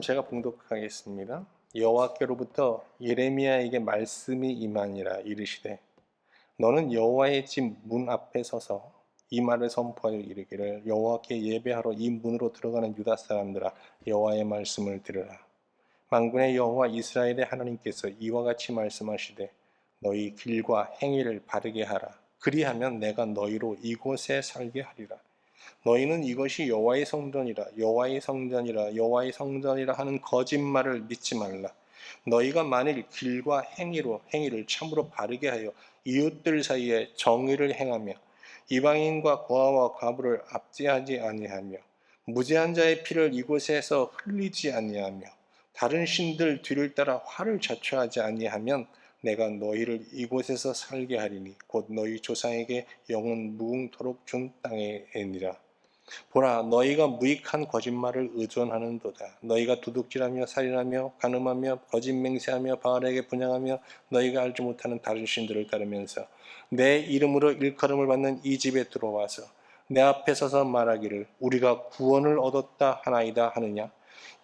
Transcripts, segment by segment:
제가 봉독하겠습니다. 여호와께로부터 예레미야에게 말씀이 임하니라. 이르시되 너는 여호와의 집 문 앞에 서서 이 말을 선포하여 이르기를 여호와께 예배하러 이 문으로 들어가는 유다 사람들아, 여호와의 말씀을 들으라. 만군의 여호와 이스라엘의 하나님께서 이와 같이 말씀하시되 너희 길과 행위를 바르게 하라. 그리하면 내가 너희로 이곳에 살게 하리라. 너희는 이것이 여호와의 성전이라 여호와의 성전이라 여호와의 성전이라 하는 거짓말을 믿지 말라. 너희가 만일 길과 행위를 참으로 바르게 하여 이웃들 사이에 정의를 행하며 이방인과 고아와 과부를 압제하지 아니하며 무죄한 자의 피를 이곳에서 흘리지 아니하며 다른 신들 뒤를 따라 화를 자초하지 아니하면 내가 너희를 이곳에서 살게 하리니 곧 너희 조상에게 영원 무궁토록 준 땅이니라. 보라, 너희가 무익한 거짓말을 의존하는도다. 너희가 도둑질하며 살인하며 간음하며 거짓 맹세하며 바알에게 분향하며 너희가 알지 못하는 다른 신들을 따르면서 내 이름으로 일컬음을 받는 이 집에 들어와서 내 앞에 서서 말하기를 우리가 구원을 얻었다 하나이다 하느냐.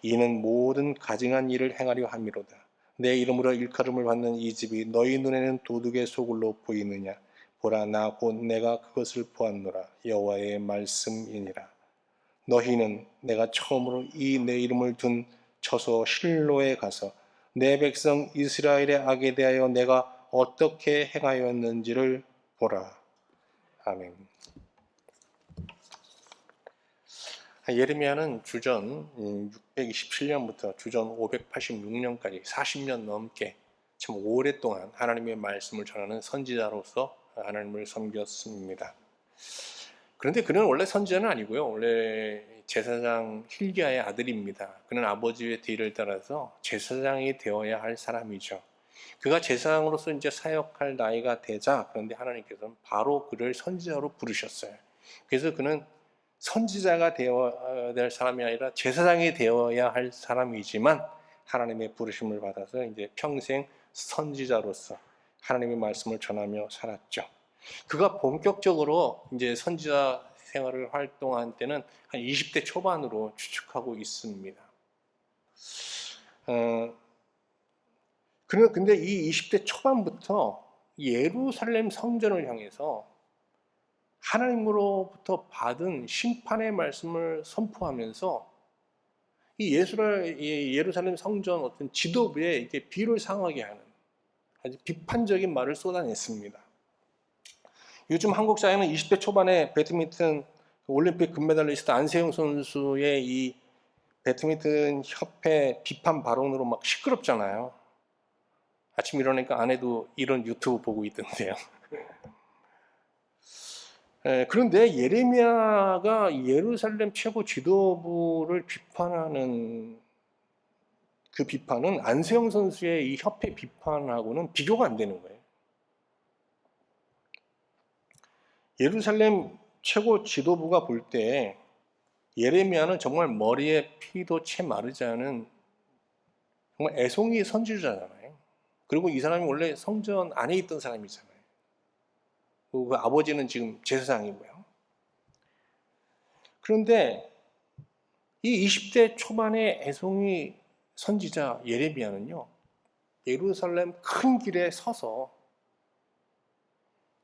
이는 모든 가증한 일을 행하려 함이로다. 내 이름으로 일컬음을 받는 이 집이 너희 눈에는 도둑의 소굴로 보이느냐. 보라, 나 곧 내가 그것을 보았노라. 여호와의 말씀이니라. 너희는 내가 처음으로 이 내 이름을 둔 처소 실로에 가서 내 백성 이스라엘의 악에 대하여 내가 어떻게 행하였는지를 보라. 아멘. 예레미야는 주전 627년부터 주전 586년까지 40년 넘게 참 오랫동안 하나님의 말씀을 전하는 선지자로서 하나님을 섬겼습니다. 그런데 그는 원래 선지자는 아니고요. 원래 제사장 hil기야의 아들입니다. 그는 아버지의 뒤를 따라서 제사장이 되어야 할 사람이죠. 그가 제사장으로서 이제 사역할 나이가 되자 그런데 하나님께서는 바로 그를 선지자로 부르셨어요. 그래서 그는 선지자가 되어야 될 사람이 아니라 제사장이 되어야 할 사람이지만 하나님의 부르심을 받아서 이제 평생 선지자로서 하나님의 말씀을 전하며 살았죠. 그가 본격적으로 이제 선지자 생활을 활동한 때는 한 20대 초반으로 추측하고 있습니다. 근데 이 20대 초반부터 예루살렘 성전을 향해서 하나님으로부터 받은 심판의 말씀을 선포하면서 이 예루살렘 성전 어떤 지도부에 이렇게 비를 상하게 하는 아주 비판적인 말을 쏟아냈습니다. 요즘 한국 사회는 20대 초반에 배드민턴 올림픽 금메달리스트 안세영 선수의 이 배드민턴 협회 비판 발언으로 막 시끄럽잖아요. 아침 일어나니까 아내도 이런 유튜브 보고 있던데요. 그런데 예레미야가 예루살렘 최고 지도부를 비판하는 그 비판은 안세영 선수의 이 협회 비판하고는 비교가 안 되는 거예요. 예루살렘 최고 지도부가 볼 때 예레미야는 정말 머리에 피도 채 마르지 않은 정말 애송이 선지자잖아요. 그리고 이 사람이 원래 성전 안에 있던 사람이잖아요. 그 아버지는 지금 제사장이고요. 그런데 이 20대 초반의 애송이 선지자 예레미야는요, 예루살렘 큰 길에 서서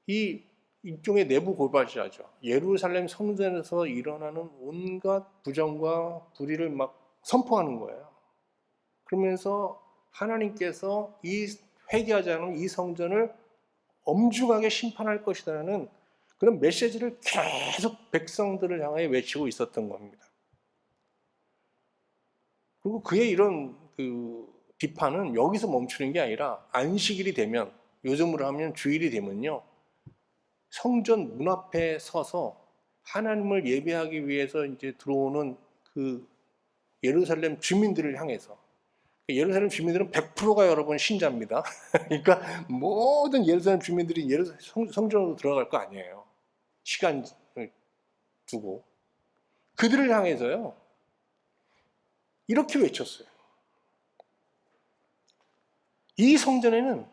이 일종의 내부 고발자죠. 예루살렘 성전에서 일어나는 온갖 부정과 불의를 막 선포하는 거예요. 그러면서 하나님께서 이 회개하지 않은 이 성전을 엄중하게 심판할 것이라는 그런 메시지를 계속 백성들을 향하여 외치고 있었던 겁니다. 그리고 그의 이런 비판은 여기서 멈추는 게 아니라 안식일이 되면, 요즘으로 하면 주일이 되면요, 성전 문 앞에 서서 하나님을 예배하기 위해서 이제 들어오는 그 예루살렘 주민들을 향해서, 예루살렘 주민들은 100%가 여러분 신자입니다. 그러니까 모든 예루살렘 주민들이 성전으로 들어갈 거 아니에요. 시간을 두고. 그들을 향해서요, 이렇게 외쳤어요. 이 성전에는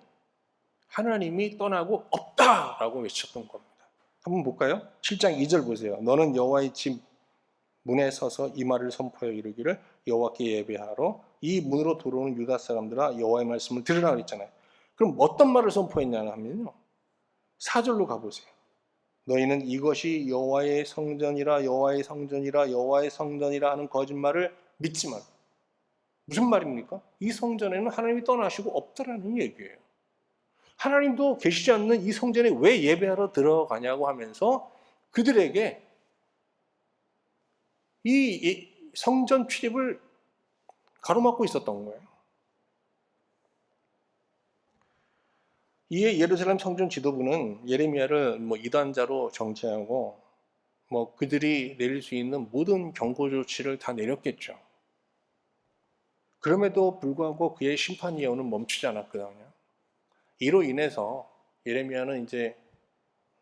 하나님이 떠나고 없다라고 외쳤던 겁니다. 한번 볼까요? 7장 2절 보세요. 너는 여호와의 집 문에 서서 이 말을 선포하여 이르기를 여호와께 예배하러 이 문으로 들어오는 유다 사람들아 여호와의 말씀을 들으라 그랬잖아요. 그럼 어떤 말을 선포했냐 하면요. 4절로 가보세요. 너희는 이것이 여호와의 성전이라 여호와의 성전이라 여호와의 성전이라 하는 거짓말을 믿지 말고. 무슨 말입니까? 이 성전에는 하나님이 떠나시고 없다라는 얘기예요. 하나님도 계시지 않는 이 성전에 왜 예배하러 들어가냐고 하면서 그들에게 이 성전 출입을 가로막고 있었던 거예요. 이에 예루살렘 성전 지도부는 예레미야를 이단자로 정죄하고 그들이 내릴 수 있는 모든 경고 조치를 다 내렸겠죠. 그럼에도 불구하고 그의 심판 예언은 멈추지 않았거든요. 이로 인해서 예레미야는 이제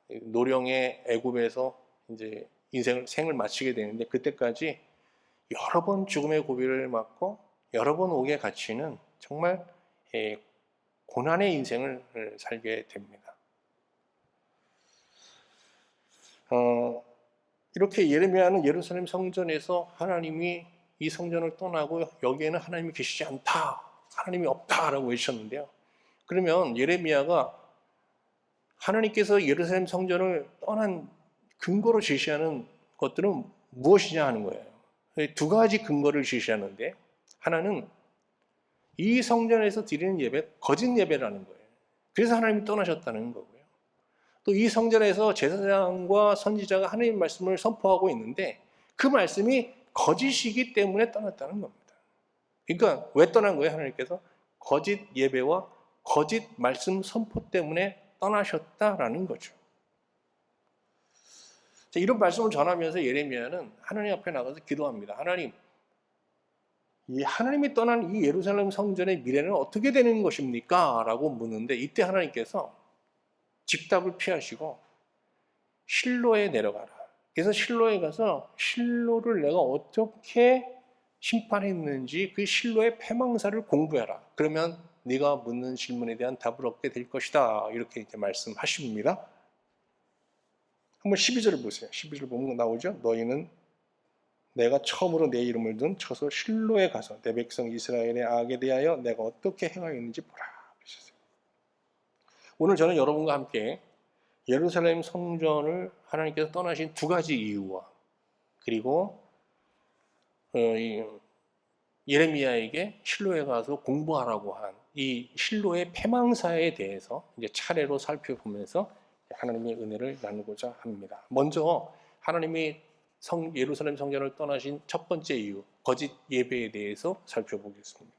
노령의 애굽에서 이제 생을 마치게 되는데 그때까지 여러 번 죽음의 고비를 맞고 여러 번 옥에 갇히는 정말 고난의 인생을 살게 됩니다. 이렇게 예레미야는 예루살렘 성전에서 하나님이 이 성전을 떠나고 여기에는 하나님이 계시지 않다, 하나님이 없다라고 외쳤는데요. 그러면 예레미야가 하나님께서 예루살렘 성전을 떠난 근거로 제시하는 것들은 무엇이냐 하는 거예요. 두 가지 근거를 제시하는데 하나는 이 성전에서 드리는 예배, 거짓 예배라는 거예요. 그래서 하나님이 떠나셨다는 거고요. 또 이 성전에서 제사장과 선지자가 하나님의 말씀을 선포하고 있는데 그 말씀이 거짓이기 때문에 떠났다는 겁니다. 그러니까 왜 떠난 거예요? 하나님께서 거짓 예배와 거짓 말씀 선포 때문에 떠나셨다라는 거죠. 이런 말씀을 전하면서 예레미야는 하나님 앞에 나가서 기도합니다. 하나님, 이 하나님이 떠난 이 예루살렘 성전의 미래는 어떻게 되는 것입니까? 라고 묻는데 이때 하나님께서 직답을 피하시고 실로에 내려가라. 그래서 실로에 가서 실로를 내가 어떻게 심판했는지 그 실로의 패망사를 공부해라. 그러면 네가 묻는 질문에 대한 답을 얻게 될 것이다. 이렇게 말씀하십니다. 한번 12절을 보세요. 12절 보면 나오죠. 너희는 내가 처음으로 내 이름을 둔 처소 실로에 가서 내 백성 이스라엘의 악에 대하여 내가 어떻게 행하였는지 보라. 오늘 저는 여러분과 함께 예루살렘 성전을 하나님께서 떠나신 두 가지 이유와 그리고 예레미야에게 실로에 가서 공부하라고 한 이 실로의 패망사에 대해서 이제 차례로 살펴보면서 하나님의 은혜를 나누고자 합니다. 먼저 하나님이 예루살렘 성전을 떠나신 첫 번째 이유, 거짓 예배에 대해서 살펴보겠습니다.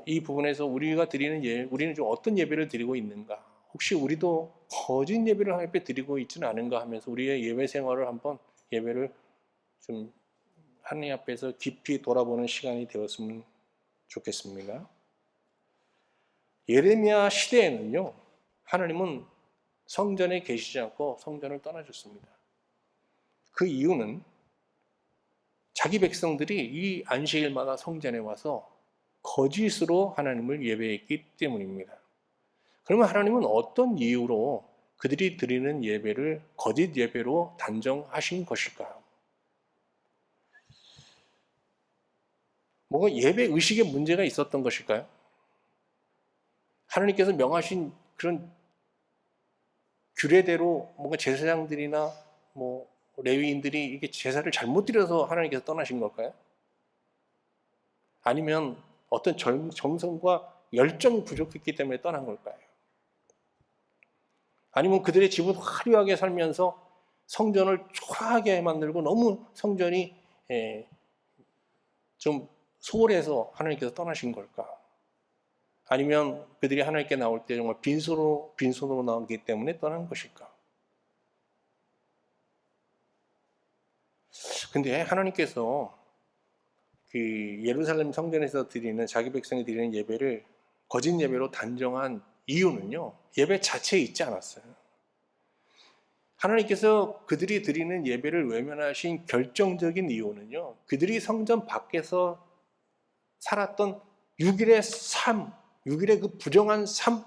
이 부분에서 우리가 드리는 우리는 좀 어떤 예배를 드리고 있는가? 혹시 우리도 거짓 예배를 하나님 앞에 드리고 있지는 않은가 하면서 우리의 예배 생활을 한번 예배를 좀 하나님 앞에서 깊이 돌아보는 시간이 되었으면 좋겠습니다. 예레미야 시대에는요, 하나님은 성전에 계시지 않고 성전을 떠나셨습니다. 그 이유는 자기 백성들이 이 안식일마다 성전에 와서 거짓으로 하나님을 예배했기 때문입니다. 그러면 하나님은 어떤 이유로 그들이 드리는 예배를 거짓 예배로 단정하신 것일까요? 뭔가 예배 의식에 문제가 있었던 것일까요? 하나님께서 명하신 그런 규례대로 뭔가 제사장들이나 레위인들이 이게 제사를 잘못 드려서 하나님께서 떠나신 걸까요? 아니면 어떤 정성과 열정이 부족했기 때문에 떠난 걸까요? 아니면 그들의 집은 화려하게 살면서 성전을 초라하게 만들고 너무 성전이 좀 소홀해서 하나님께서 떠나신 걸까? 아니면 그들이 하나님께 나올 때 정말 빈손으로 나오기 때문에 떠난 것일까? 근데 하나님께서 그 예루살렘 성전에서 드리는 자기 백성이 드리는 예배를 거짓 예배로 단정한 이유는요, 예배 자체에 있지 않았어요. 하나님께서 그들이 드리는 예배를 외면하신 결정적인 이유는요, 그들이 성전 밖에서 살았던 6일의 삶, 6일의 그 부정한 삶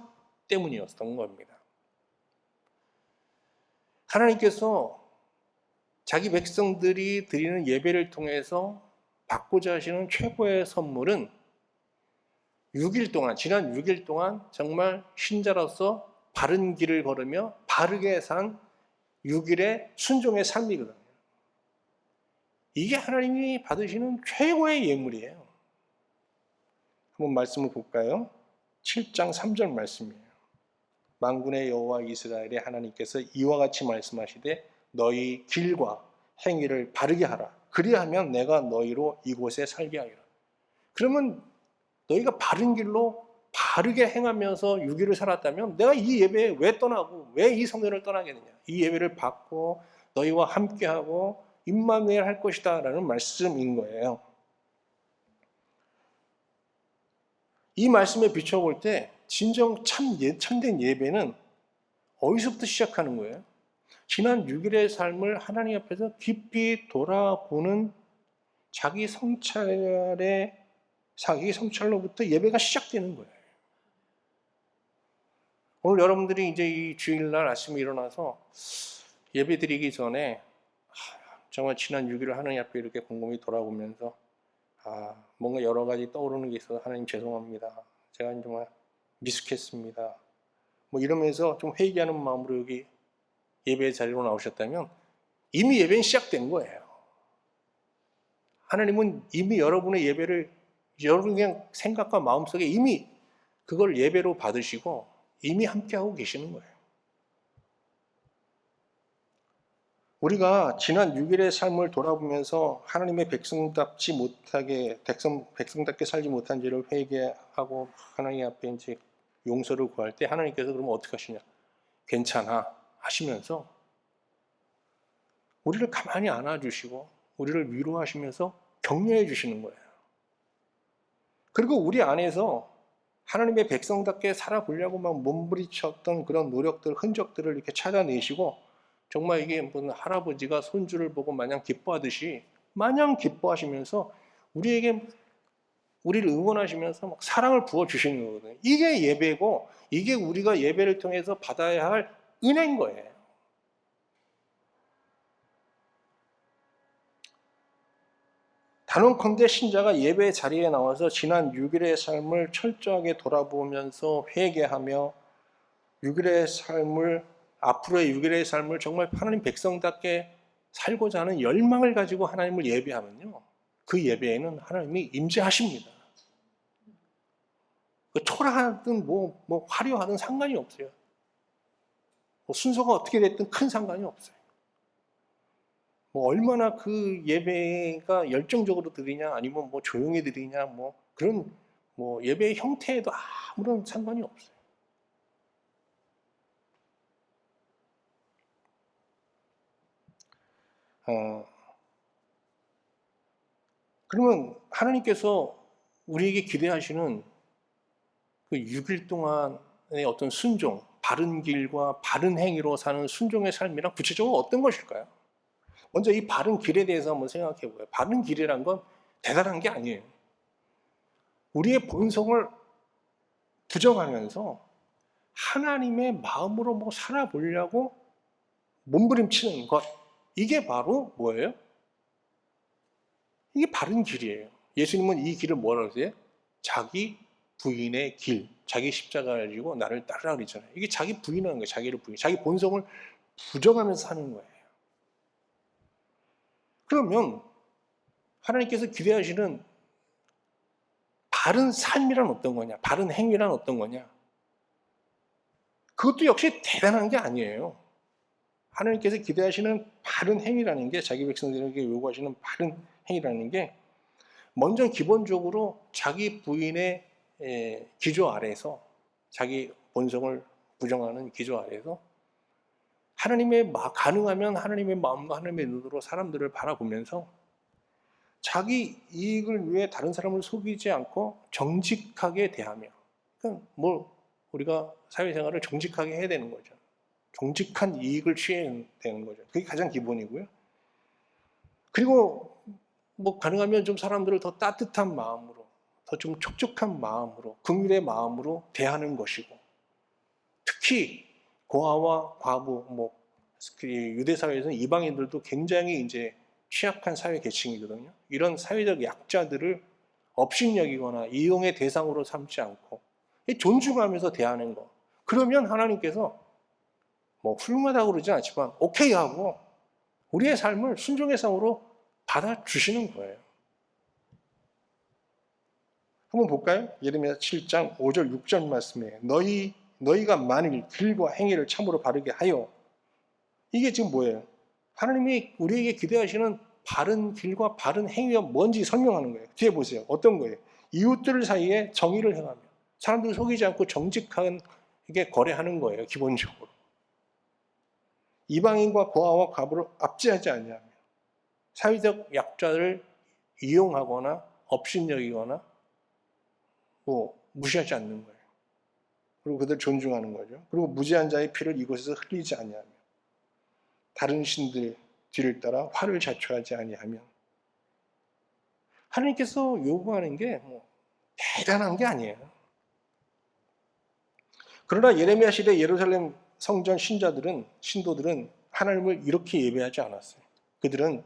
때문이었던 겁니다. 하나님께서 자기 백성들이 드리는 예배를 통해서 받고자 하시는 최고의 선물은 6일 동안, 지난 6일 동안 정말 신자로서 바른 길을 걸으며 바르게 산 6일의 순종의 삶이거든요. 이게 하나님이 받으시는 최고의 예물이에요. 한번 말씀을 볼까요? 7장 3절 말씀이에요. 만군의 여호와 이스라엘의 하나님께서 이와 같이 말씀하시되 너희 길과 행위를 바르게 하라. 그리하면 내가 너희로 이곳에 살게 하리라. 그러면 너희가 바른 길로 바르게 행하면서 6일을 살았다면 내가 이 예배에 왜 떠나고 왜 이 성전을 떠나겠느냐. 이 예배를 받고 너희와 함께하고 임마누엘 할 것이다 라는 말씀인 거예요. 이 말씀에 비춰볼 때 진정 참된 예배는 어디서부터 시작하는 거예요? 지난 6일의 삶을 하나님 앞에서 깊이 돌아보는 자기 성찰로부터 예배가 시작되는 거예요. 오늘 여러분들이 이제 이 주일날 아침에 일어나서 예배 드리기 전에 정말 지난 6일을 하나님 앞에 이렇게 곰곰이 돌아보면서 뭔가 여러 가지 떠오르는 게 있어서 하나님 죄송합니다. 제가 정말 미숙했습니다. 뭐 이러면서 좀 회개하는 마음으로 여기 예배 자리로 나오셨다면 이미 예배는 시작된 거예요. 하나님은 이미 여러분의 예배를 여러분 그냥 생각과 마음속에 이미 그걸 예배로 받으시고 이미 함께하고 계시는 거예요. 우리가 지난 6일의 삶을 돌아보면서 하나님의 백성답게 살지 못한 죄를 회개하고 하나님 앞에 이제 용서를 구할 때 하나님께서 그러면 어떻게 하시냐? 괜찮아 하시면서 우리를 가만히 안아주시고 우리를 위로하시면서 격려해 주시는 거예요. 그리고 우리 안에서 하나님의 백성답게 살아보려고 막 몸부림쳤던 그런 노력들, 흔적들을 이렇게 찾아내시고 정말 이게 무슨 할아버지가 손주를 보고 마냥 기뻐하듯이 마냥 기뻐하시면서 우리를 응원하시면서 막 사랑을 부어주시는 거거든요. 이게 예배고 이게 우리가 예배를 통해서 받아야 할 은혜인 거예요. 단언컨대 신자가 예배 자리에 나와서 지난 6일의 삶을 철저하게 돌아보면서 회개하며 6일의 삶을 앞으로의 6일의 삶을 정말 하나님 백성답게 살고자 하는 열망을 가지고 하나님을 예배하면요. 그 예배에는 하나님이 임재하십니다. 초라하든 화려하든 상관이 없어요. 순서가 어떻게 됐든 큰 상관이 없어요. 얼마나 그 예배가 열정적으로 드리냐 아니면 조용히 드리냐 그런 예배의 형태에도 아무런 상관이 없어요. 그러면 하나님께서 우리에게 기대하시는 그 6일 동안의 어떤 순종, 바른 길과 바른 행위로 사는 순종의 삶이란 구체적으로 어떤 것일까요? 먼저 이 바른 길에 대해서 한번 생각해 보세요. 바른 길이란 건 대단한 게 아니에요. 우리의 본성을 부정하면서 하나님의 마음으로 살아보려고 몸부림치는 것. 이게 바로 뭐예요? 이게 바른 길이에요. 예수님은 이 길을 뭐라고 하세요? 자기 부인의 길, 자기 십자가를 지고 나를 따르라 그랬잖아요. 이게 자기 부인하는 거예요. 자기 본성을 부정하면서 사는 거예요. 그러면 하나님께서 기대하시는 바른 삶이란 어떤 거냐? 바른 행위란 어떤 거냐? 그것도 역시 대단한 게 아니에요. 하나님께서 기대하시는 바른 행위라는 게 자기 백성들에게 요구하시는 바른 행위라는 게 먼저 기본적으로 자기 부인의 기조 아래에서 자기 본성을 부정하는 기조 아래에서 가능하면 하나님의 마음과 하나님의 눈으로 사람들을 바라보면서 자기 이익을 위해 다른 사람을 속이지 않고 정직하게 대하며 그러니까 우리가 사회생활을 정직하게 해야 되는 거죠. 정직한 이익을 취해야 되는 거죠. 그게 가장 기본이고요. 그리고 가능하면 좀 사람들을 더 따뜻한 마음으로 더 좀 촉촉한 마음으로 긍휼의 마음으로 대하는 것이고 특히 고아와 과부 유대 사회에서는 이방인들도 굉장히 이제 취약한 사회 계층이거든요. 이런 사회적 약자들을 업신여기거나 이용의 대상으로 삼지 않고 존중하면서 대하는 거. 그러면 하나님께서 뭐 훌륭하다고 그러지 않지만 오케이 하고 우리의 삶을 순종의 삶으로 받아주시는 거예요. 한번 볼까요? 예레미야 7장 5절 6절 말씀에 너희가 만일 길과 행위를 참으로 바르게 하여, 이게 지금 뭐예요? 하나님이 우리에게 기대하시는 바른 길과 바른 행위가 뭔지 설명하는 거예요. 뒤에 보세요. 어떤 거예요? 이웃들 사이에 정의를 행하며 사람들을 속이지 않고 정직하게 거래하는 거예요. 기본적으로. 이방인과 고아와 과부를 압제하지 아니하며 사회적 약자를 이용하거나 업신여기거나 뭐 무시하지 않는 거예요. 그리고 그들 존중하는 거죠. 그리고 무죄한 자의 피를 이곳에서 흘리지 아니하며 다른 신들 뒤를 따라 화를 자초하지 아니하며. 하나님께서 요구하는 게 뭐 대단한 게 아니에요. 그러나 예레미야 시대 예루살렘 성전 신도들은 하나님을 이렇게 예배하지 않았어요. 그들은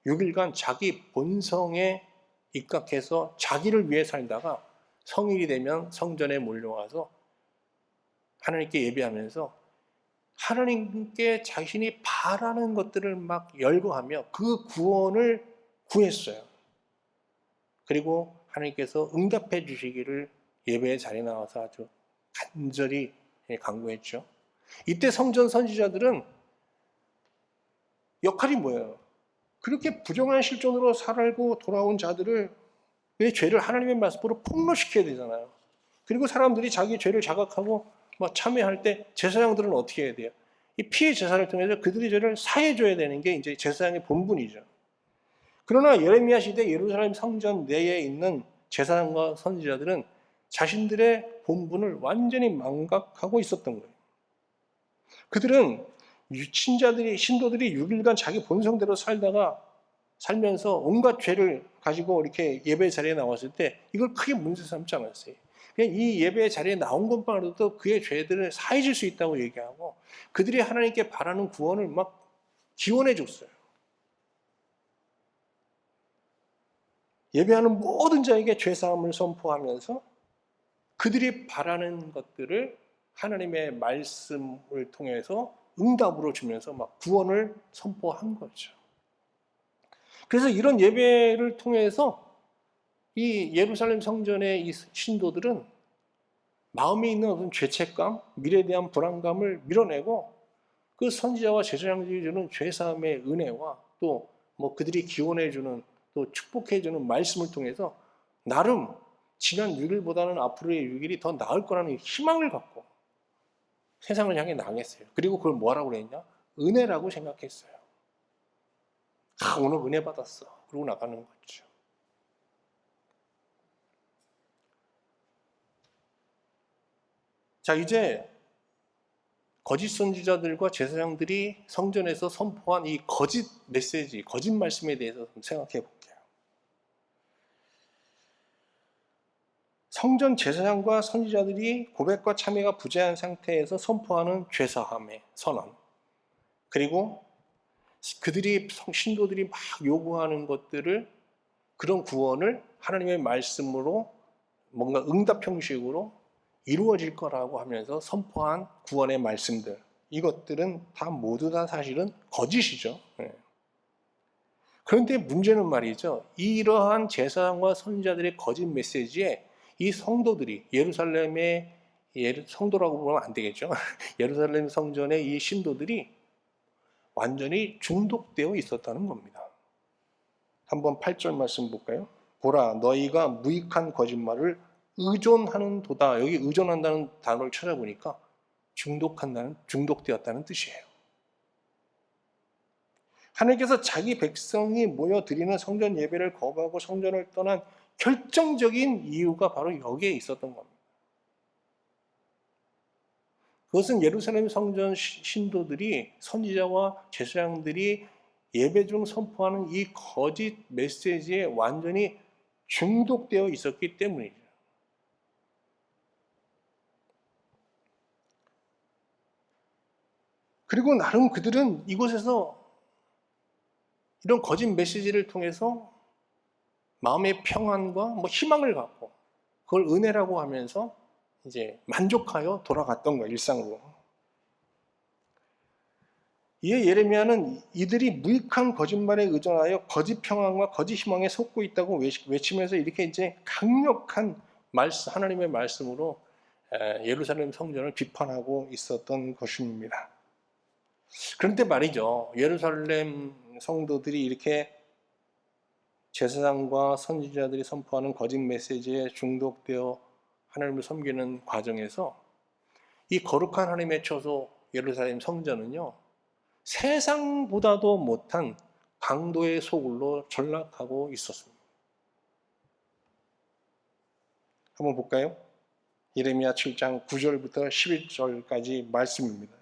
6일간 자기 본성에 입각해서 자기를 위해 살다가 성일이 되면 성전에 몰려와서 하나님께 예배하면서 하나님께 자신이 바라는 것들을 막 열거하며 그 구원을 구했어요. 그리고 하나님께서 응답해 주시기를 예배의 자리에 나와서 아주 간절히 간구했죠. 이때 성전 선지자들은 역할이 뭐예요? 그렇게 부정한 실존으로 살고 돌아온 자들을 왜 죄를 하나님의 말씀으로 폭로시켜야 되잖아요. 그리고 사람들이 자기 죄를 자각하고 막 참회할 때 제사장들은 어떻게 해야 돼요? 이 피해 제사를 통해서 그들의 죄를 사해줘야 되는 게 이제 제사장의 본분이죠. 그러나 예레미야 시대 예루살렘 성전 내에 있는 제사장과 선지자들은 자신들의 본분을 완전히 망각하고 있었던 거예요. 그들은 신도들이 6일간 자기 본성대로 살면서 온갖 죄를 가지고 이렇게 예배 자리에 나왔을 때 이걸 크게 문제 삼지 않았어요. 그냥 이 예배 자리에 나온 것만으로도 그의 죄들을 사해질 수 있다고 얘기하고 그들이 하나님께 바라는 구원을 막 기원해 줬어요. 예배하는 모든 자에게 죄사함을 선포하면서 그들이 바라는 것들을 하나님의 말씀을 통해서 응답으로 주면서 막 구원을 선포한 거죠. 그래서 이런 예배를 통해서 이 예루살렘 성전의 이 신도들은 마음에 있는 어떤 죄책감, 미래에 대한 불안감을 밀어내고 그 선지자와 제사장들이 주는 죄사함의 은혜와 또 뭐 그들이 기원해주는 또 축복해주는 말씀을 통해서 나름 지난 6일보다는 앞으로의 6일이 더 나을 거라는 희망을 갖고 세상을 향해 나갔어요. 그리고 그걸 뭐라고 그랬냐? 은혜라고 생각했어요. 오늘 은혜 받았어. 그러고 나가는 거죠. 자, 이제 거짓 선지자들과 제사장들이 성전에서 선포한 이 거짓 메시지, 거짓 말씀에 대해서 좀 생각해 볼게요. 성전 제사장과 선지자들이 고백과 참회가 부재한 상태에서 선포하는 죄사함의 선언, 그리고 신도들이 막 요구하는 것들을, 그런 구원을 하나님의 말씀으로 뭔가 응답 형식으로 이루어질 거라고 하면서 선포한 구원의 말씀들, 이것들은 모두 다 사실은 거짓이죠. 그런데 문제는 말이죠. 이러한 제사장과 선지자들의 거짓 메시지에 이 성도들이 예루살렘의 성도라고 보면 안 되겠죠. 예루살렘 성전의 이 신도들이 완전히 중독되어 있었다는 겁니다. 한번 8절 말씀 볼까요? 보라, 너희가 무익한 거짓말을 의존하는 도다. 여기 의존한다는 단어를 찾아보니까 중독되었다는 뜻이에요. 하나님께서 자기 백성이 모여 드리는 성전 예배를 거부하고 성전을 떠난 결정적인 이유가 바로 여기에 있었던 겁니다. 그것은 예루살렘 성전 신도들이, 선지자와 제사장들이 예배 중 선포하는 이 거짓 메시지에 완전히 중독되어 있었기 때문이죠. 그리고 나름 그들은 이곳에서 이런 거짓 메시지를 통해서 마음의 평안과 희망을 갖고 그걸 은혜라고 하면서 이제 만족하여 돌아갔던 거예요, 일상으로. 이에 예레미야는 이들이 무익한 거짓말에 의존하여 거짓 평안과 거짓 희망에 속고 있다고 외치면서 이렇게 이제 강력한 말씀, 하나님의 말씀으로 예루살렘 성전을 비판하고 있었던 것입니다. 그런데 말이죠, 예루살렘 성도들이 이렇게 제사장과 선지자들이 선포하는 거짓 메시지에 중독되어 하나님을 섬기는 과정에서 이 거룩한 하나님의 처소 예루살렘 성전은요, 세상보다도 못한 강도의 소굴로 전락하고 있었습니다. 한번 볼까요? 예레미야 7장 9절부터 11절까지 말씀입니다.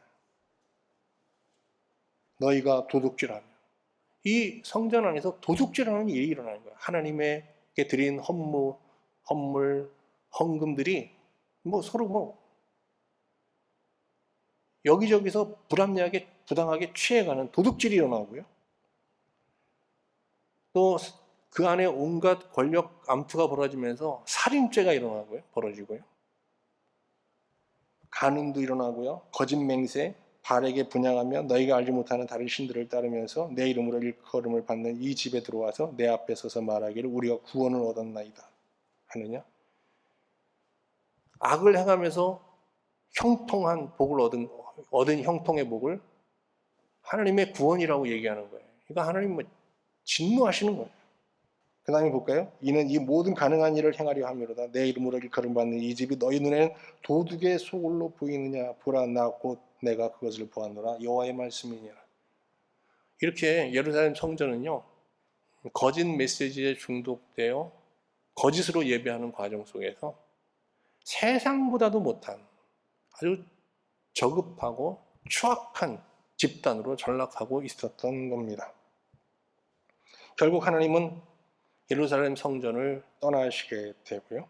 너희가 도둑질하며, 이 성전 안에서 도둑질하는 일이 일어나는 거예요. 하나님에게 드린 헌물, 헌금들이 서로 여기저기서 부당하게 취해가는 도둑질이 일어나고요. 또 그 안에 온갖 권력 암투가 벌어지면서 살인죄가 벌어지고요. 간음도 일어나고요. 거짓 맹세, 발에게 분양하며 너희가 알지 못하는 다른 신들을 따르면서 내 이름으로 일컬음을 받는 이 집에 들어와서 내 앞에 서서 말하기를 우리가 구원을 얻었나이다 하느냐. 악을 행하면서 형통한 복을 얻은 형통의 복을 하나님의 구원이라고 얘기하는 거예요. 그러니까 하나님 진노하시는 거예요. 그 다음에 볼까요? 이는 이 모든 가능한 일을 행하려 함이로다. 내 이름으로 일컬음 받는 이 집이 너희 눈에는 도둑의 소굴로 보이느냐. 보라, 나 곧 내가 그것을 보았노라. 여호와의 말씀이니라. 이렇게 예루살렘 성전은요, 거짓 메시지에 중독되어 거짓으로 예배하는 과정 속에서 세상보다도 못한 아주 저급하고 추악한 집단으로 전락하고 있었던 겁니다. 결국 하나님은 예루살렘 성전을 떠나시게 되고요.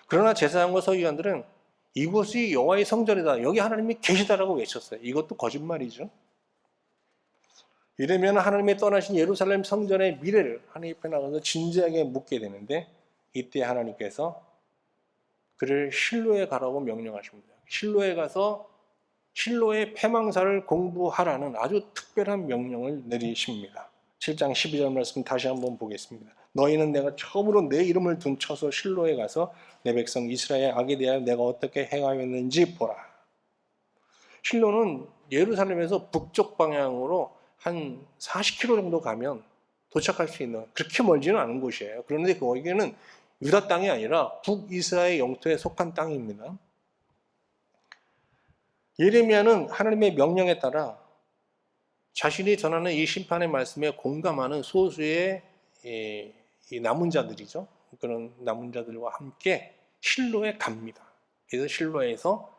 그러나 제사장과 서기관들은 이곳이 여호와의 성전이다, 여기 하나님이 계시다라고 외쳤어요. 이것도 거짓말이죠. 이러면 하나님이 떠나신 예루살렘 성전의 미래를 하나님 앞에 나가서 진지하게 묻게 되는데, 이때 하나님께서 그를 실로에 가라고 명령하십니다. 실로에 가서 실로의 패망사를 공부하라는 아주 특별한 명령을 내리십니다. 7장 12절 말씀 다시 한번 보겠습니다. 너희는 내가 처음으로 내 이름을 둔 처소 실로에 가서 내 백성 이스라엘의 악에 대하여 내가 어떻게 행하였는지 보라. 실로는 예루살렘에서 북쪽 방향으로 한 40km 정도 가면 도착할 수 있는, 그렇게 멀지는 않은 곳이에요. 그런데 거기는 유다 땅이 아니라 북이스라엘 영토에 속한 땅입니다. 예레미야는 하나님의 명령에 따라 자신이 전하는 이 심판의 말씀에 공감하는 소수의 이 남은 자들이죠. 그런 남은 자들과 함께 실로에 갑니다. 그래서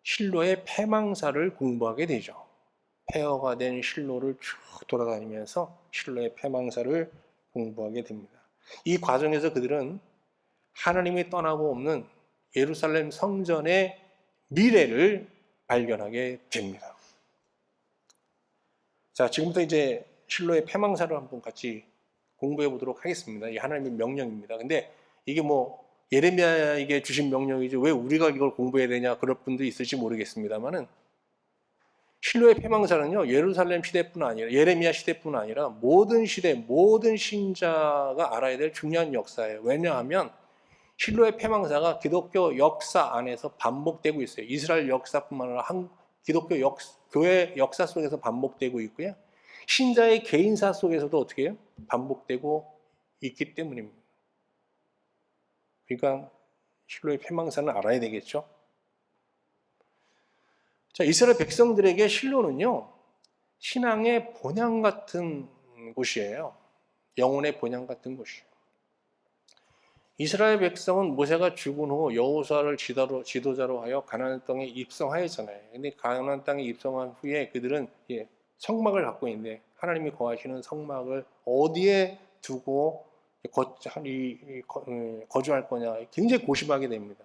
실로의 패망사를 공부하게 되죠. 폐허가 된 실로를 쭉 돌아다니면서 실로의 패망사를 공부하게 됩니다. 이 과정에서 그들은 하나님이 떠나고 없는 예루살렘 성전의 미래를 발견하게 됩니다. 자, 지금부터 이제 실로의 패망사를 한번 같이 공부해 보도록 하겠습니다. 이 하나님의 명령입니다. 근데 이게 예레미야에게 주신 명령이지 왜 우리가 이걸 공부해야 되냐 그럴 분도 있을지 모르겠습니다만은, 실로의 패망사는요, 예루살렘 시대뿐 아니라 예레미야 시대뿐 아니라 모든 시대, 모든 신자가 알아야 될 중요한 역사예요. 왜냐하면 실로의 패망사가 기독교 역사 안에서 반복되고 있어요. 이스라엘 역사뿐만 아니라 기독교 교회 역사 속에서 반복되고 있고요. 신자의 개인사 속에서도 어떻게 해요? 반복되고 있기 때문입니다. 그러니까 실로의 패망사는 알아야 되겠죠. 자, 이스라엘 백성들에게 실로는요, 신앙의 본향 같은 곳이에요. 영혼의 본향 같은 곳이에요. 이스라엘 백성은 모세가 죽은 후 여호수아를 지도자로 하여 가나안 땅에 입성하였잖아요. 근데 가나안 땅에 입성한 후에 그들은 성막을 갖고 있는데, 하나님이 거하시는 성막을 어디에 두고 거주할 거냐 굉장히 고심하게 됩니다.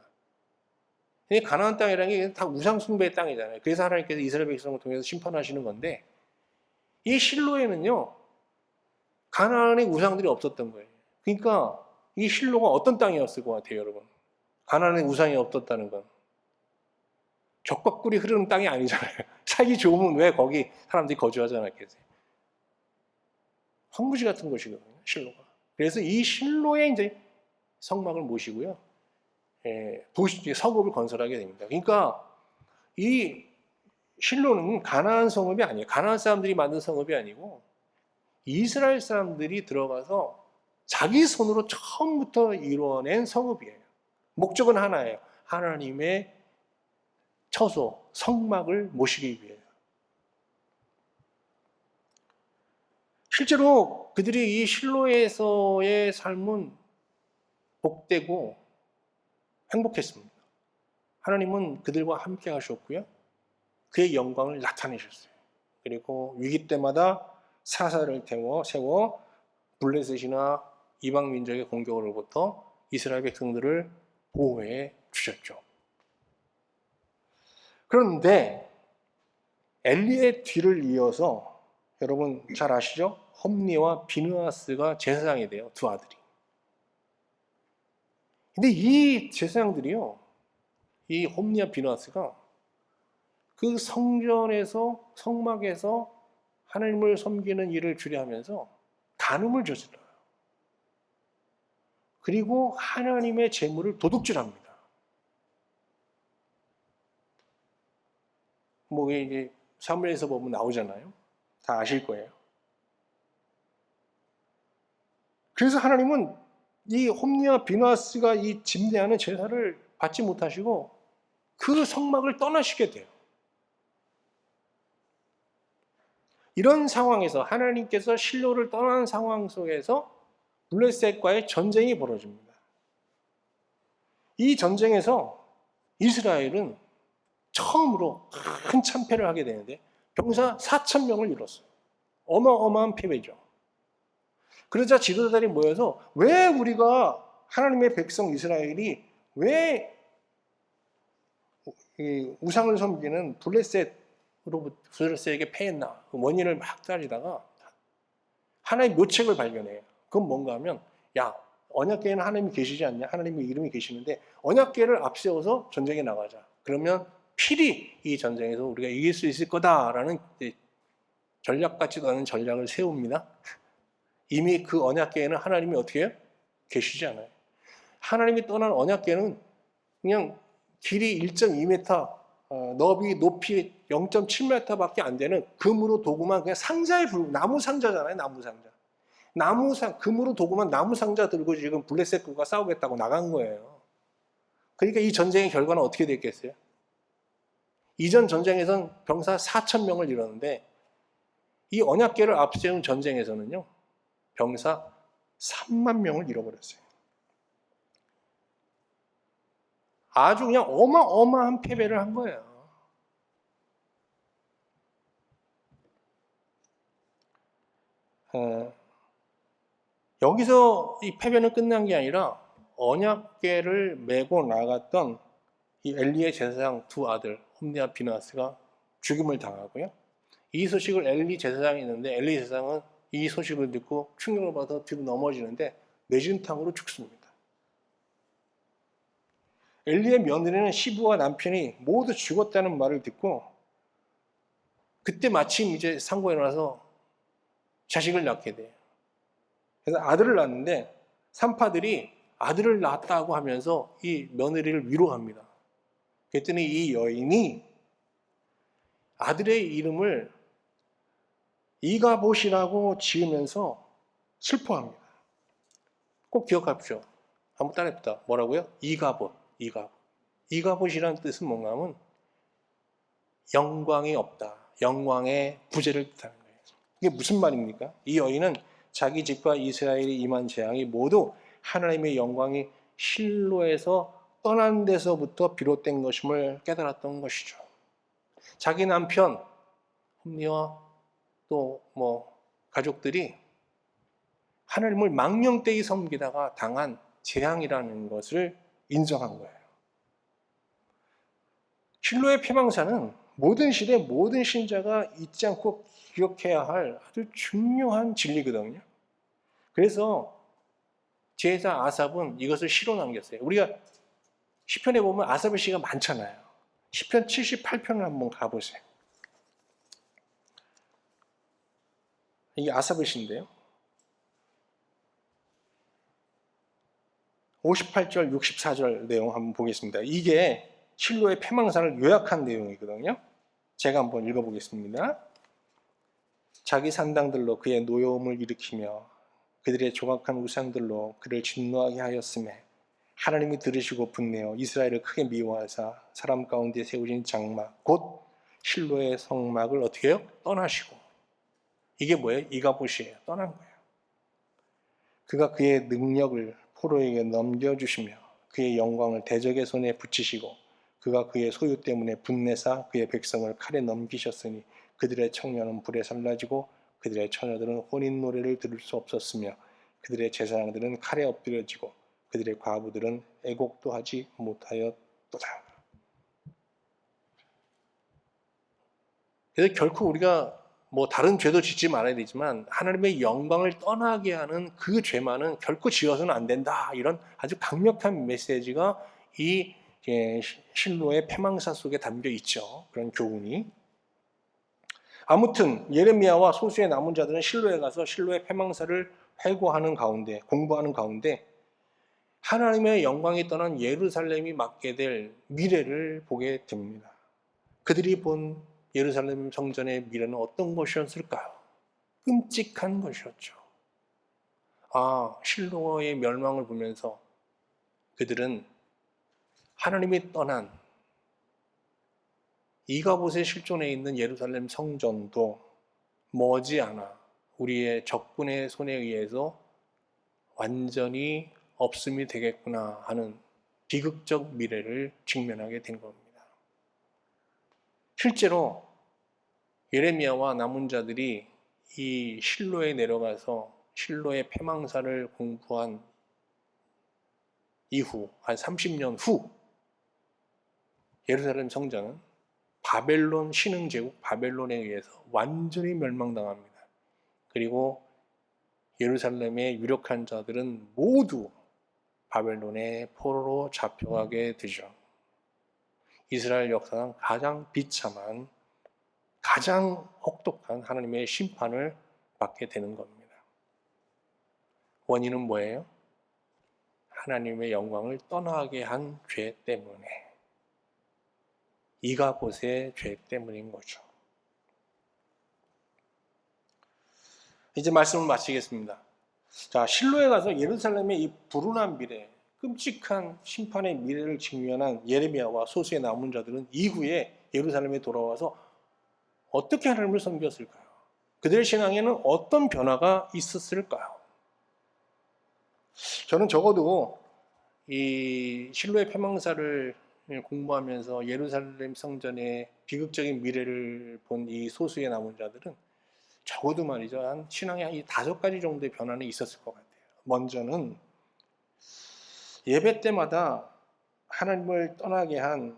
이 가나안 땅이라는 게 다 우상 숭배의 땅이잖아요. 그래서 하나님께서 이스라엘 백성을 통해서 심판하시는 건데, 이 실로에는요 가나안에 우상들이 없었던 거예요. 그러니까 이 실로가 어떤 땅이었을 것 같아요, 여러분? 가나안에 우상이 없었다는 건 적과 꿀이 흐르는 땅이 아니잖아요. 살기 좋으면 왜 거기 사람들이 거주하지 않았겠어요? 황무지 같은 곳이거든요, 실로가. 그래서 이 실로에 이제 성막을 모시고요, 도시 성읍을 건설하게 됩니다. 그러니까 이 실로는 가나안 성읍이 아니에요. 가나안 사람들이 만든 성읍이 아니고 이스라엘 사람들이 들어가서 자기 손으로 처음부터 이루어낸 성읍이에요. 목적은 하나예요. 하나님의 처소, 성막을 모시기 위해요. 실제로 그들이 이 실로에서의 삶은 복되고 행복했습니다. 하나님은 그들과 함께 하셨고요, 그의 영광을 나타내셨어요. 그리고 위기 때마다 사사를 세워 블레셋이나 이방 민족의 공격으로부터 이스라엘 백성들을 보호해 주셨죠. 그런데 엘리의 뒤를 이어서 여러분 잘 아시죠? 홈니와 비느하스가 제사장이 돼요, 두 아들이. 근데 이 제사장들이요, 이 홈니와 비느하스가 그 성전에서, 성막에서 하나님을 섬기는 일을 주례하면서 간음을 저질러요. 그리고 하나님의 재물을 도둑질합니다. 뭐 이게 사무엘에서 보면 나오잖아요. 다 아실 거예요. 그래서 하나님은 이 홈니와 비느하스가 이 집례하는 제사를 받지 못하시고 그 성막을 떠나시게 돼요. 이런 상황에서 하나님께서 실로를 떠난 상황 속에서 블레셋과의 전쟁이 벌어집니다. 이 전쟁에서 이스라엘은 처음으로 큰 참패를 하게 되는데 병사 4,000명을 잃었어요. 어마어마한 패배죠. 그러자 지도자들이 모여서 왜 우리가 하나님의 백성 이스라엘이 왜 우상을 섬기는 블레셋에게 패했나, 그 원인을 막 따지다가 하나의 묘책을 발견해요. 그건 뭔가 하면, 야, 언약궤에는 하나님이 계시지 않냐? 하나님의 이름이 계시는데 언약궤를 앞세워서 전쟁에 나가자. 그러면 필히 이 전쟁에서 우리가 이길 수 있을 거다라는 전략 같지도 않은 전략을 세웁니다. 이미 그 언약궤에는 하나님이 어떻게 해요? 계시지 않아요. 하나님이 떠난 언약궤는 그냥 길이 1.2m, 너비 높이 0.7m밖에 안 되는 금으로 도구만, 그냥 상자에 나무 상자잖아요. 나무 상자. 금으로 도구만 나무 상자 들고 지금 블레셋과 싸우겠다고 나간 거예요. 그러니까 이 전쟁의 결과는 어떻게 됐겠어요? 이전 전쟁에선 병사 4,000명을 잃었는데 이 언약궤를 앞세운 전쟁에서는요, 병사 3만 명을 잃어버렸어요. 아주 그냥 어마어마한 패배를 한 거예요. 여기서 이 패배는 끝난 게 아니라 언약궤를 메고 나갔던 이 엘리의 제사장 두 아들 홈니와 비느하스가 죽임을 당하고요. 이 소식을 엘리 제사장이 있는데 엘리 제사장은 이 소식을 듣고 충격을 받아 뒤로 넘어지는데 뇌진탕으로 죽습니다. 엘리의 며느리는 시부와 남편이 모두 죽었다는 말을 듣고 그때 마침 이제 상고에 일어나서 자식을 낳게 돼요. 그래서 아들을 낳는데 산파들이 아들을 낳았다고 하면서 이 며느리를 위로합니다. 그랬더니 이 여인이 아들의 이름을 이가봇이라고 지으면서 슬퍼합니다. 꼭 기억하십시오. 한번 따라해봅시다. 뭐라고요? 이가봇. 이가봇이라는 뜻은 뭔가 하면 영광이 없다. 영광의 부재를 뜻하는 거예요. 이게 무슨 말입니까? 이 여인은 자기 집과 이스라엘이 임한 재앙이 모두 하나님의 영광이 실로에서 떠난 데서부터 비롯된 것임을 깨달았던 것이죠. 자기 남편 홈니와 또 가족들이 하나님을 망령되이 섬기다가 당한 재앙이라는 것을 인정한 거예요. 실로의 피망사는 모든 시대 모든 신자가 잊지 않고 기억해야 할 아주 중요한 진리거든요. 그래서 제자 아삽은 이것을 시로 남겼어요. 우리가 시편에 보면 아삽의 시가 많잖아요. 시편 78편을 한번 가보세요. 이게 아삽의 시인데요. 58절, 64절 내용 한번 보겠습니다. 이게 실로의 패망사를 요약한 내용이거든요. 제가 한번 읽어보겠습니다. 자기 산당들로 그의 노여움을 일으키며 그들의 조각한 우상들로 그를 진노하게 하였음에 하나님이 들으시고 분내어 이스라엘을 크게 미워하사 사람 가운데 세우신 장막 곧 실로의 성막을 어떻게 해요? 떠나시고. 이게 뭐예요? 이가봇이에요. 떠난 거예요. 그가 그의 능력을 포로에게 넘겨주시며 그의 영광을 대적의 손에 붙이시고 그가 그의 소유 때문에 분내사 그의 백성을 칼에 넘기셨으니 그들의 청년은 불에 살라지고 그들의 처녀들은 혼인 노래를 들을 수 없었으며 그들의 제사장들은 칼에 엎드려지고 그들의 과부들은 애곡도 하지 못하였도다. 그래서 결코 우리가 뭐 다른 죄도 짓지 말아야 되지만 하나님의 영광을 떠나게 하는 그 죄만은 결코 지어서는 안 된다. 이런 아주 강력한 메시지가 이 실로의 패망사 속에 담겨 있죠. 그런 교훈이. 아무튼 예레미야와 소수의 남은 자들은 실로에 가서 실로의 패망사를 회고하는 가운데 공부하는 가운데 하나님의 영광이 떠난 예루살렘이 맞게 될 미래를 보게 됩니다. 그들이 본 예루살렘 성전의 미래는 어떤 것이었을까요? 끔찍한 것이었죠. 실로의 멸망을 보면서 그들은 하나님이 떠난 이가봇의 실존에 있는 예루살렘 성전도 머지않아 우리의 적군의 손에 의해서 완전히 없음이 되겠구나 하는 비극적 미래를 직면하게 된 겁니다. 실제로 예레미야와 남은 자들이 이 실로에 내려가서 실로의 패망사를 공부한 이후 한 30년 후 예루살렘 성전은 바벨론 신흥제국 바벨론에 의해서 완전히 멸망당합니다. 그리고 예루살렘의 유력한 자들은 모두 바벨론의 포로로 잡혀가게 되죠. 이스라엘 역사상 가장 비참한 가장 혹독한 하나님의 심판을 받게 되는 겁니다. 원인은 뭐예요? 하나님의 영광을 떠나게 한 죄 때문에 이가봇의 죄 때문인 거죠. 이제 말씀을 마치겠습니다. 자, 실로에 가서 예루살렘의 이 불운한 미래, 끔찍한 심판의 미래를 직면한 예레미야와 소수의 남은 자들은 이후에 예루살렘에 돌아와서 어떻게 하나님을 섬겼을까요? 그들의 신앙에는 어떤 변화가 있었을까요? 저는 적어도 이 실로의 패망사를 공부하면서 예루살렘 성전의 비극적인 미래를 본 이 소수의 남은 자들은 적어도 말이죠. 한 신앙에 한 5가지 정도의 변화는 있었을 것 같아요. 먼저는 예배 때마다 하나님을 떠나게 한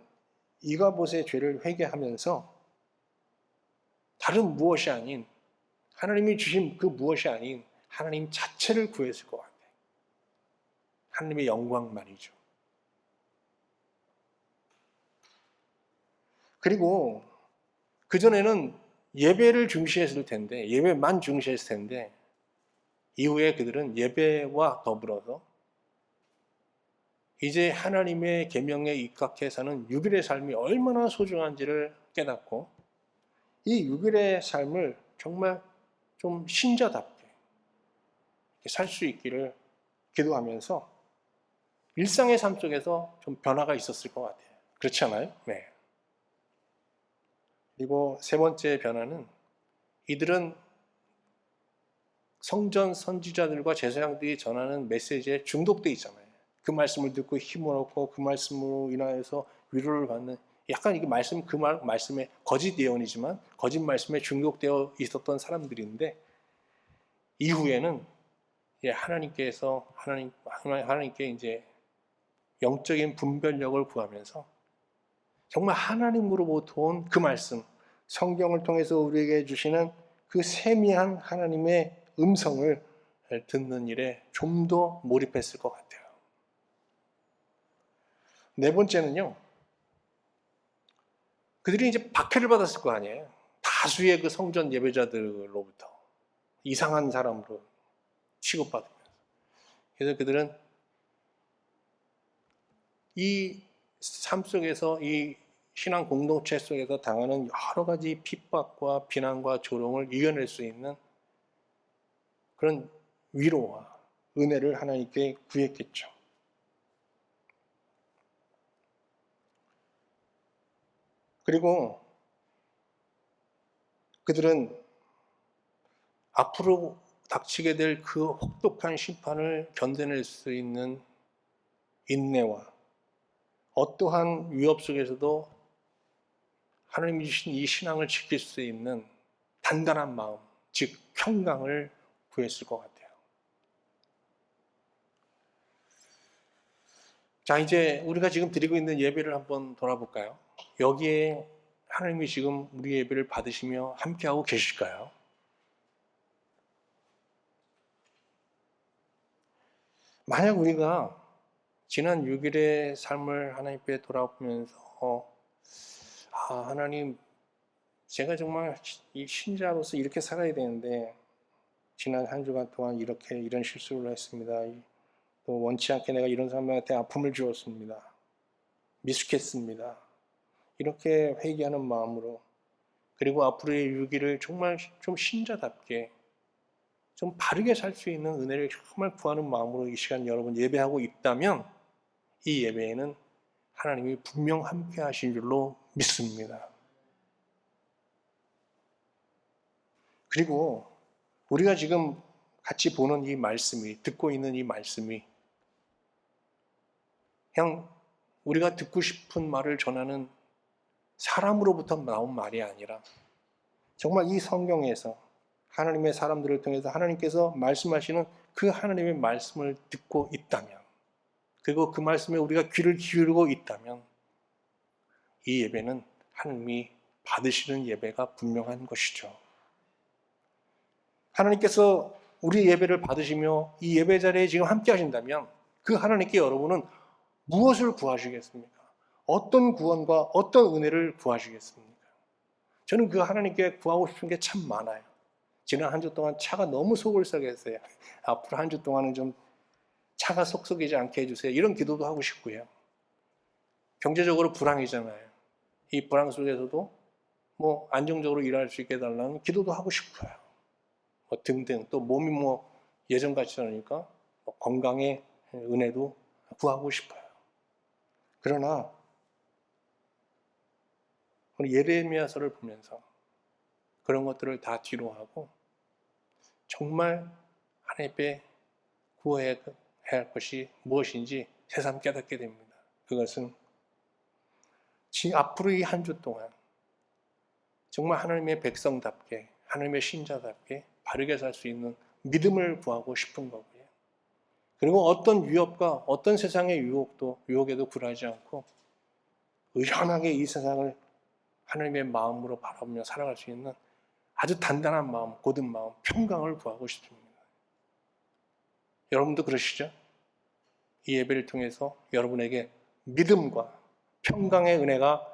이가봇의 죄를 회개하면서 다른 무엇이 아닌 하나님이 주신 그 무엇이 아닌 하나님 자체를 구했을 것 같아요. 하나님의 영광 말이죠. 그리고 그전에는 예배를 중시했을 텐데 예배만 중시했을 텐데 이후에 그들은 예배와 더불어서 이제 하나님의 계명에 입각해 사는 6일의 삶이 얼마나 소중한지를 깨닫고 이 6일의 삶을 정말 좀 신자답게 살 수 있기를 기도하면서 일상의 삶 속에서 좀 변화가 있었을 것 같아요. 그렇지 않아요? 네. 그리고 세 번째 변화는 이들은 성전 선지자들과 제사장들이 전하는 메시지에 중독돼 있잖아요. 그 말씀을 듣고 힘을 얻고 그 말씀으로 인하여서 위로를 받는 약간 이게 말씀의 거짓 예언이지만 거짓 말씀에 중독되어 있었던 사람들인데 이후에는 하나님께 이제 영적인 분별력을 구하면서 정말 하나님으로부터 온 그 말씀, 성경을 통해서 우리에게 주시는 그 세미한 하나님의 음성을 듣는 일에 좀 더 몰입했을 것 같아요. 네 번째는요, 그들이 이제 박해를 받았을 거 아니에요. 다수의 그 성전 예배자들로부터 이상한 사람으로 취급받으면서. 그래서 그들은 이 삶 속에서, 이 신앙 공동체 속에서 당하는 여러 가지 핍박과 비난과 조롱을 이겨낼 수 있는 그런 위로와 은혜를 하나님께 구했겠죠. 그리고 그들은 앞으로 닥치게 될 그 혹독한 심판을 견뎌낼 수 있는 인내와 어떠한 위협 속에서도 하나님이 주신 이 신앙을 지킬 수 있는 단단한 마음, 즉 평강을 구했을 것 같아요. 자, 이제 우리가 지금 드리고 있는 예배를 한번 돌아볼까요? 여기에 하나님이 지금 우리 예배를 받으시며 함께하고 계실까요? 만약 우리가 지난 6일의 삶을 하나님 앞에 돌아보면서 하나님, 제가 정말 이 신자로서 이렇게 살아야 되는데 지난 한 주간 동안 이런 실수를 했습니다. 또 원치 않게 내가 이런 사람한테 아픔을 주었습니다. 미숙했습니다. 이렇게 회개하는 마음으로, 그리고 앞으로의 6일을 정말 좀 신자답게 좀 바르게 살 수 있는 은혜를 정말 구하는 마음으로 이 시간 여러분 예배하고 있다면 이 예배에는 하나님이 분명 함께 하신 줄로 믿습니다. 그리고 우리가 지금 같이 보는 이 말씀이, 듣고 있는 이 말씀이 그냥 우리가 듣고 싶은 말을 전하는 사람으로부터 나온 말이 아니라 정말 이 성경에서 하나님의 사람들을 통해서 하나님께서 말씀하시는 그 하나님의 말씀을 듣고 있다면, 그리고 그 말씀에 우리가 귀를 기울이고 있다면 이 예배는 하나님이 받으시는 예배가 분명한 것이죠. 하나님께서 우리 예배를 받으시며 이 예배 자리에 지금 함께 하신다면 그 하나님께 여러분은 무엇을 구하시겠습니까? 어떤 구원과 어떤 은혜를 구하시겠습니까? 저는 그 하나님께 구하고 싶은 게 참 많아요. 지난 한 주 동안 차가 너무 속을 썩게 했어요. 앞으로 한 주 동안은 좀 차가 속 썩이지 않게 해주세요. 이런 기도도 하고 싶고요. 경제적으로 불황이잖아요. 이 불황 속에서도 안정적으로 일할 수 있게 해달라는 기도도 하고 싶어요. 등등. 또 몸이 예전 같지 않으니까 건강의 은혜도 구하고 싶어요. 그러나 예레미야서를 보면서 그런 것들을 다 뒤로 하고 정말 하나님 앞에 구해야 할 것이 무엇인지 새삼 깨닫게 됩니다. 그것은 앞으로 이 한 주 동안 정말 하나님의 백성답게, 하나님의 신자답게 바르게 살 수 있는 믿음을 구하고 싶은 거고요. 그리고 어떤 위협과 어떤 세상의 유혹에도 굴하지 않고 의연하게 이 세상을 하나님의 마음으로 바라보며 살아갈 수 있는 아주 단단한 마음, 곧은 마음, 평강을 구하고 싶습니다. 여러분도 그러시죠? 이 예배를 통해서 여러분에게 믿음과 평강의 은혜가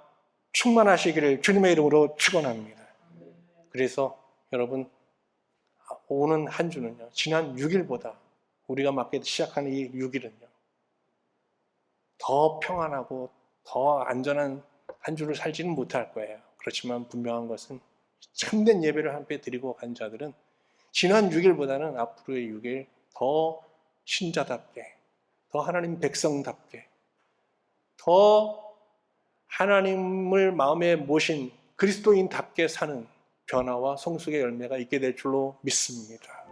충만하시기를 주님의 이름으로 축원합니다. 그래서 여러분, 오는 한 주는요, 지난 6일보다 우리가 맞게 시작하는 이 6일은요, 더 평안하고 더 안전한 한 주를 살지는 못할 거예요. 그렇지만 분명한 것은 참된 예배를 함께 드리고 간 자들은 지난 6일보다는 앞으로의 6일 더 신자답게, 더 하나님 백성답게, 더 하나님을 마음에 모신 그리스도인답게 사는 변화와 성숙의 열매가 있게 될 줄로 믿습니다.